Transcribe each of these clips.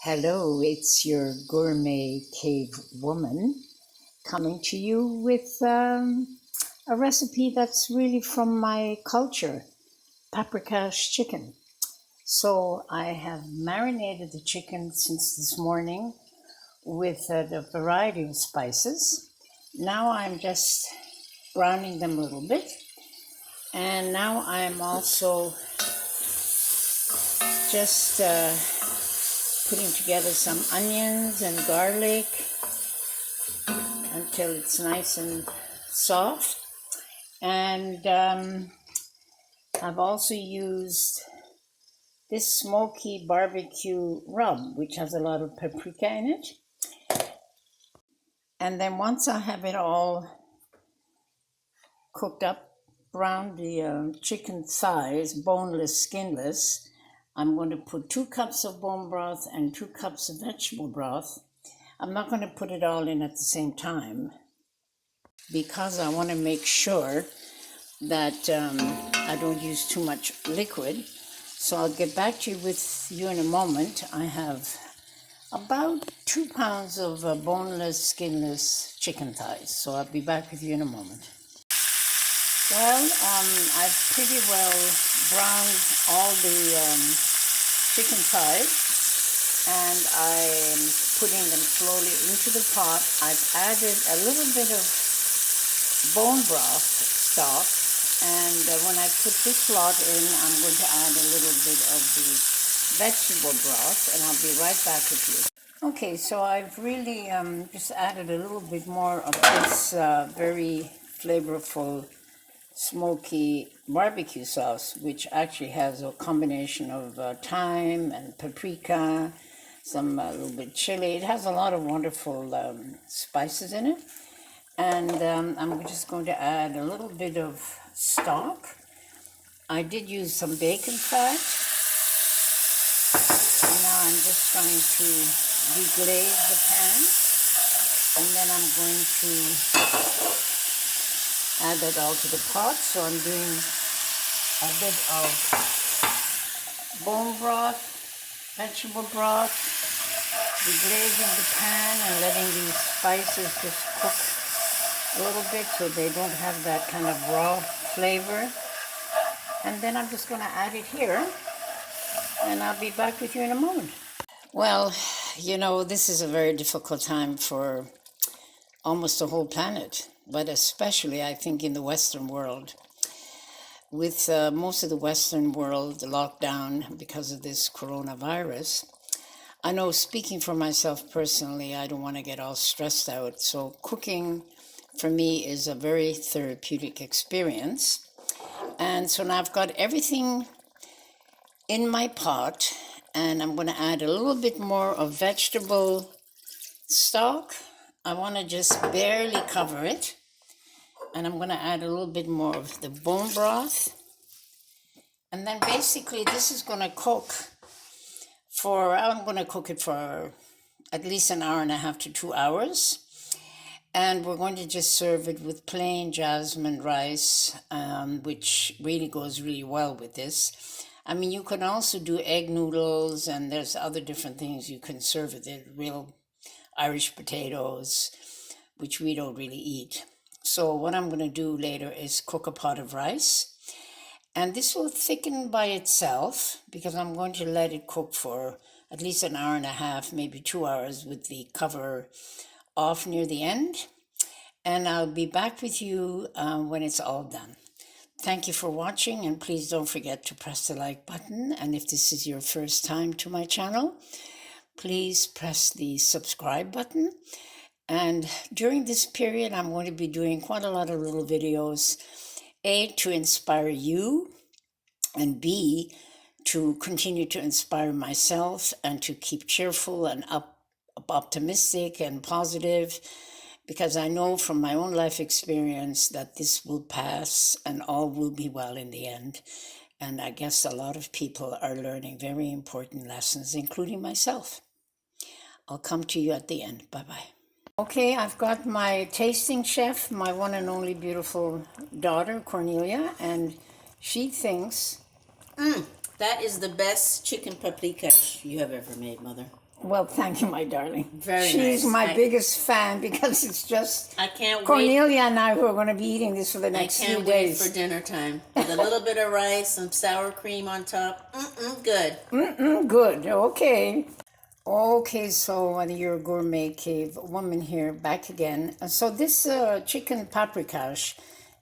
Hello, it's your gourmet cave woman coming to you with a recipe that's really from my culture, Paprikash chicken. So I have marinated the chicken since this morning with a variety of spices. Now I'm just browning them a little bit. And now I'm also just putting together some onions and garlic until it's nice and soft. And I've also used this smoky barbecue rub, which has a lot of paprika in it. And then once I have it all cooked up around the chicken thighs, boneless, skinless, I'm going to put 2 cups of bone broth and 2 cups of vegetable broth. I'm not going to put it all in at the same time because I want to make sure that I don't use too much liquid. So I'll get back to you in a moment. I have about 2 pounds of boneless, skinless chicken thighs. So I'll be back with you in a moment. Well, I've pretty well browned all the chicken thighs, and I'm putting them slowly into the pot. I've added a little bit of bone broth stock, and when I put this lot in, I'm going to add a little bit of the vegetable broth, and I'll be right back with you. Okay, so I've really just added a little bit more of this very flavorful smoky barbecue sauce, which actually has a combination of thyme and paprika, some little bit chili. It has a lot of wonderful spices in it. And I'm just going to add a little bit of stock. I did use some bacon fat. And now I'm just trying to deglaze the pan. And then I'm going to add that all to the pot. So I'm doing a bit of bone broth, vegetable broth, deglazing the pan and letting these spices just cook a little bit so they don't have that kind of raw flavor. And then I'm just going to add it here, and I'll be back with you in a moment. Well, you know, this is a very difficult time for almost the whole planet, but especially I think in the Western world. With most of the Western world locked down because of this coronavirus, I know, speaking for myself personally, I don't want to get all stressed out. So cooking for me is a very therapeutic experience. And so now I've got everything in my pot, and I'm going to add a little bit more of vegetable stock. I want to just barely cover it. And I'm going to add a little bit more of the bone broth. And then basically this is going to cook I'm going to cook it for at least an hour and a half to 2 hours. And we're going to just serve it with plain jasmine rice, which really goes really well with this. I mean, you can also do egg noodles, and there's other different things you can serve with it, real Irish potatoes, which we don't really eat. So what I'm going to do later is cook a pot of rice. And this will thicken by itself because I'm going to let it cook for at least an hour and a half, maybe 2 hours with the cover off near the end. And I'll be back with you when it's all done. Thank you for watching, and please don't forget to press the like button. And if this is your first time to my channel, please press the subscribe button. And during this period, I'm going to be doing quite a lot of little videos, A, to inspire you, and B, to continue to inspire myself and to keep cheerful and optimistic and positive, because I know from my own life experience that this will pass and all will be well in the end. And I guess a lot of people are learning very important lessons, including myself. I'll come to you at the end. Bye-bye. Okay, I've got my tasting chef, my one and only beautiful daughter, Cornelia, and she thinks That is the best chicken paprikash you have ever made, Mother. Well, thank you, my darling. Very She's nice. my biggest fan because it's just I can't Cornelia and I who are going to be eating this for the next few days. I can't wait for dinner time. With a little bit of rice, some sour cream on top. Good. Good. Okay. Okay, so your gourmet cave woman here back again. So this chicken paprikash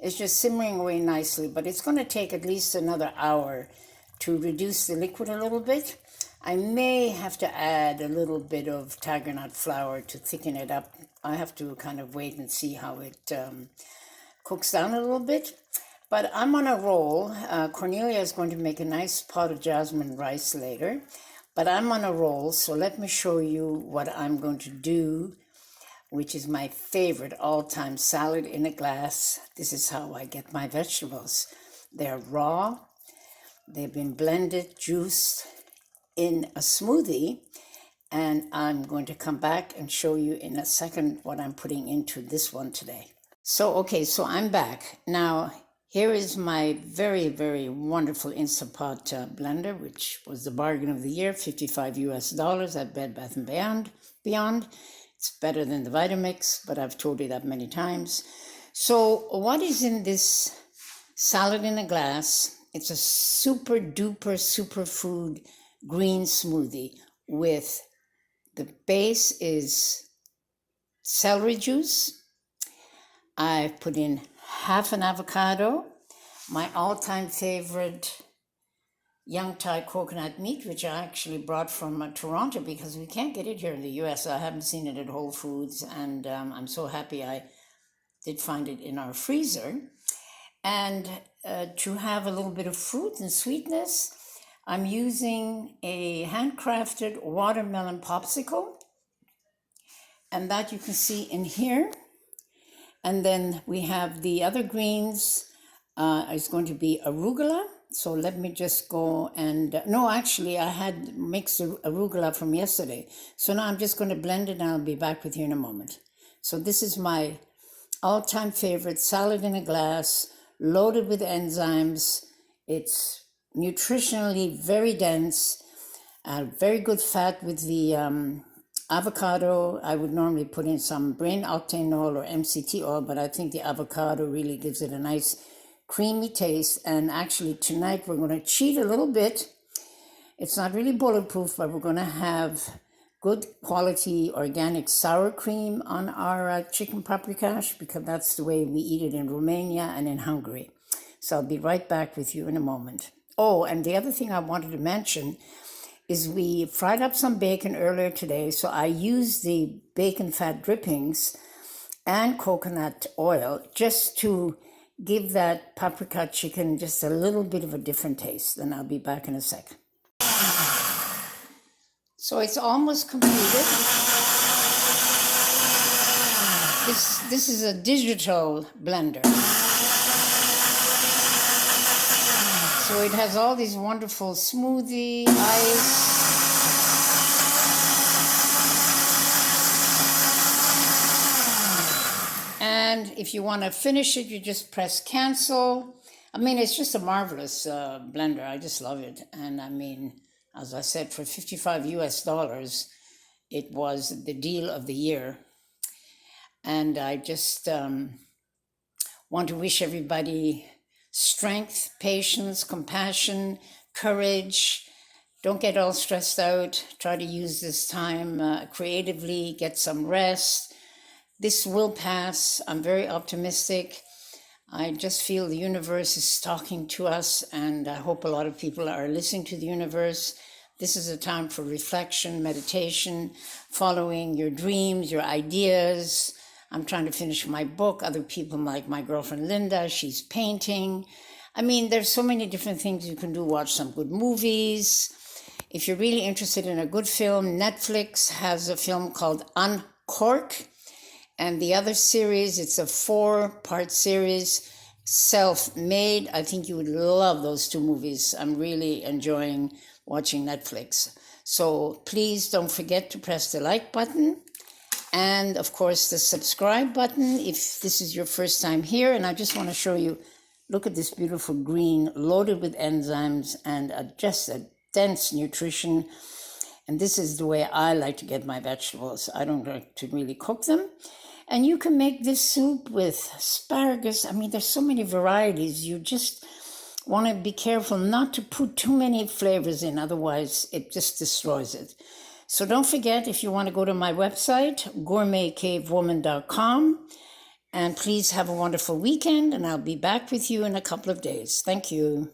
is just simmering away nicely, but it's going to take at least another hour to reduce the liquid a little bit. I may have to add a little bit of tiger nut flour to thicken it up. I have to kind of wait and see how it cooks down a little bit. But I'm on a roll. Cornelia is going to make a nice pot of jasmine rice later. But I'm on a roll, so let me show you what I'm going to do, which is my favorite all-time salad in a glass. This is how I get my vegetables. They're raw. They've been blended, juiced in a smoothie, and I'm going to come back and show you in a second what I'm putting into this one today. So I'm back. Now, here is my very, very wonderful Instant Pot blender, which was the bargain of the year, $55 at Bed Bath & Beyond. It's better than the Vitamix, but I've told you that many times. So what is in this salad in a glass? It's a super duper superfood green smoothie with the base is celery juice. I've put in half an avocado, my all-time favorite young Thai coconut meat, which I actually brought from Toronto because we can't get it here in the US. I haven't seen it at Whole Foods, and I'm so happy I did find it in our freezer. And to have a little bit of fruit and sweetness, I'm using a handcrafted watermelon popsicle, and that you can see in here. And then we have the other greens, is going to be arugula. So let me just go and, no, actually I had mixed arugula from yesterday. So now I'm just going to blend it and I'll be back with you in a moment. So this is my all-time favorite salad in a glass, loaded with enzymes. It's nutritionally very dense, very good fat with the avocado. I would normally put in some brain octane oil or MCT oil, but I think the avocado really gives it a nice creamy taste. And actually tonight we're going to cheat a little bit. It's not really bulletproof, but we're going to have good quality organic sour cream on our chicken paprikash, because that's the way we eat it in Romania and in Hungary. So I'll be right back with you in a moment. Oh, and the other thing I wanted to mention is we fried up some bacon earlier today. So I used the bacon fat drippings and coconut oil just to give that paprika chicken just a little bit of a different taste. Then I'll be back in a sec. So it's almost completed. This is a digital blender. So it has all these wonderful smoothie, ice. And if you want to finish it, you just press cancel. I mean, it's just a marvelous blender. I just love it. And I mean, as I said, for $55, it was the deal of the year. And I just want to wish everybody strength, patience, compassion, courage. Don't get all stressed out. Try to use this time creatively, get some rest. This will pass. I'm very optimistic. I just feel the universe is talking to us, and I hope a lot of people are listening to the universe. This is a time for reflection, meditation, following your dreams, your ideas. I'm trying to finish my book. Other people, like my girlfriend Linda, she's painting. I mean, there's so many different things you can do. Watch some good movies. If you're really interested in a good film, Netflix has a film called Uncork. And the other series, it's a 4-part series, Self-Made. I think you would love those 2 movies. I'm really enjoying watching Netflix. So please don't forget to press the like button. And of course, the subscribe button if this is your first time here. And I just want to show you Look at this beautiful green, loaded with enzymes and just a dense nutrition. And this is the way I like to get my vegetables. I don't like to really cook them. And you can make this soup with asparagus. I mean, there's so many varieties. You just want to be careful not to put too many flavors in, otherwise it just destroys it. So don't forget, if you want to go to my website, gourmetcavewoman.com, and please have a wonderful weekend, and I'll be back with you in a couple of days. Thank you.